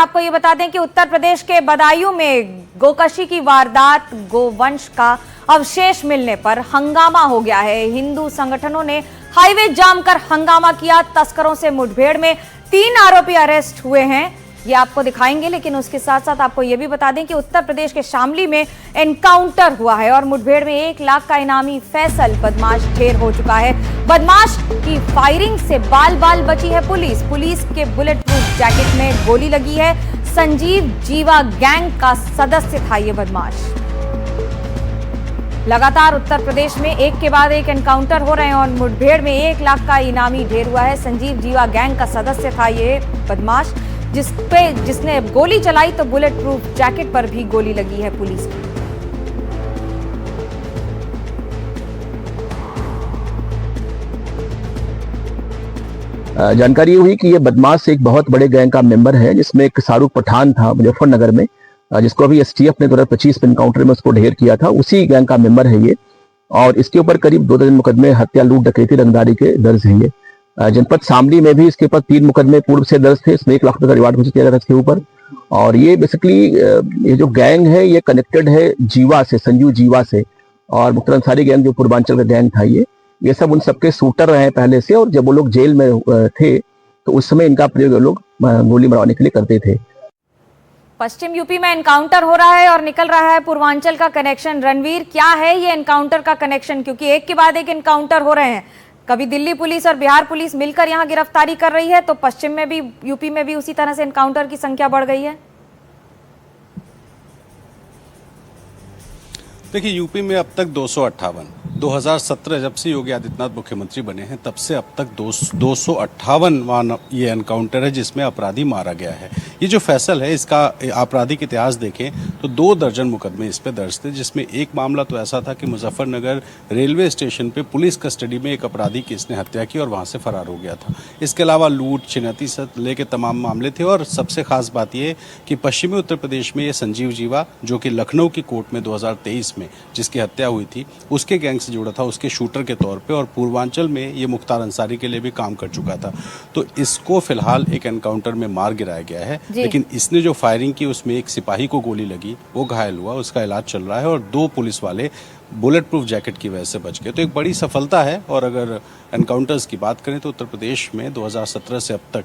आपको ये बता दें कि उत्तर प्रदेश के बदायूं में गोकशी की वारदात, गोवंश का अवशेष मिलने पर हंगामा हो गया है। हिंदू संगठनों ने हाईवे जाम कर हंगामा किया। तस्करों से मुठभेड़ में 3 आरोपी अरेस्ट हुए हैं, ये आपको दिखाएंगे। लेकिन उसके साथ साथ आपको यह भी बता दें कि उत्तर प्रदेश के शामली में एनकाउंटर हुआ है और मुठभेड़ में 1 लाख का इनामी फैसल बदमाश ढेर हो चुका है। बदमाश की फायरिंग से बाल बाल बची है पुलिस। पुलिस के बुलेट प्रूफ जैकेट में गोली लगी है। संजीव जीवा गैंग का सदस्य था ये बदमाश। लगातार उत्तर प्रदेश में एक के बाद एक एनकाउंटर हो रहे हैं और मुठभेड़ में 1 लाख का इनामी ढेर हुआ है। संजीव जीवा गैंग का सदस्य था ये बदमाश, जिसने गोली चलाई तो बुलेट प्रूफ जैकेट पर भी गोली लगी है पुलिस की। जानकारी हुई कि ये बदमाश एक बहुत बड़े गैंग का मेंबर है, जिसमें एक शाहरुख पठान था मुजफ्फरनगर में, जिसको अभी एसटीएफ ने 2025 में एनकाउंटर में उसको ढेर किया था। उसी गैंग का मेंबर है ये और इसके ऊपर करीब 2 दर्जन मुकदमे हत्या, लूट, डकैती, रंगदारी के दर्ज हैं ये। जनपद शामली में भी इसके ऊपर 3 मुकदमे पूर्व से दर्ज थे। इसमें 1 लाख रुपए का रिवार्ड घोषित किया गया था इसके ऊपर। और ये बेसिकली ये जो गैंग है ये कनेक्टेड है जीवा से, संजीव जीवा से। और मुख्तार अंसारी गैंग जो पूर्वांचल का गैंग था ये सब उन सबके शूटर रहे हैं पहले से। और जब वो लोग जेल में थे तो उस समय इनका प्रयोग लोग गोली मरवाने के लिए करते थे। पश्चिम यूपी में एनकाउंटर हो रहा है और निकल रहा है पूर्वांचल का कनेक्शन। रणवीर, क्या है ये एनकाउंटर का कनेक्शन? क्योंकि एक के बाद एक एनकाउंटर हो रहे हैं। कभी दिल्ली पुलिस और बिहार पुलिस मिलकर यहां गिरफ्तारी कर रही है, तो पश्चिम में भी, यूपी में भी उसी तरह से एनकाउंटर की संख्या बढ़ गई है। देखिए, यूपी में अब तक 258, 2017 जब से योगी आदित्यनाथ मुख्यमंत्री बने हैं तब से अब तक 258वां ये एनकाउंटर है जिसमें अपराधी मारा गया है। ये जो फैसल है, इसका आपराधिक इतिहास देखें तो 2 दर्जन मुकदमे इस पे दर्ज थे, जिसमें एक मामला तो ऐसा था कि मुजफ्फरनगर रेलवे स्टेशन पे पुलिस कस्टडी में एक अपराधी की इसने हत्या की और वहाँ से फरार हो गया था। इसके अलावा लूट, छिनैती से लेके तमाम मामले थे। और सबसे खास बात ये कि पश्चिमी उत्तर प्रदेश में ये संजीव जीवा, जो कि लखनऊ की कोर्ट में 2023 में जिसकी हत्या हुई थी, उसके गैंग से जुड़ा था, उसके शूटर के तौर पे। और पूर्वांचल में ये मुख्तार अंसारी के लिए भी काम कर चुका था। तो इसको फिलहाल एक एनकाउंटर में मार गिराया गया है। लेकिन इसने जो फायरिंग की उसमें एक सिपाही को गोली लगी, वो घायल हुआ, उसका इलाज चल रहा है। और 2 पुलिस वाले बुलेट प्रूफ जैकेट की वजह से बच गए। तो एक बड़ी सफलता है। और अगर एनकाउंटर्स की बात करें तो उत्तर प्रदेश में 2017 से अब तक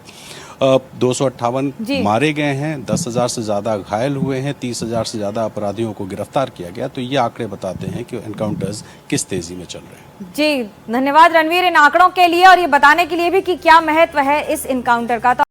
258 मारे गए हैं, 10,000 से ज़्यादा घायल हुए हैं, 30,000 से ज़्यादा अपराधियों को गिरफ्तार किया गया। तो ये आंकड़े बताते हैं कि एनकाउंटर्स किस तेजी में चल रहे हैं। जी, धन्यवाद रणवीर इन आंकड़ों के लिए और ये बताने के लिए भी कि क्या महत्व है इस एनकाउंटर का।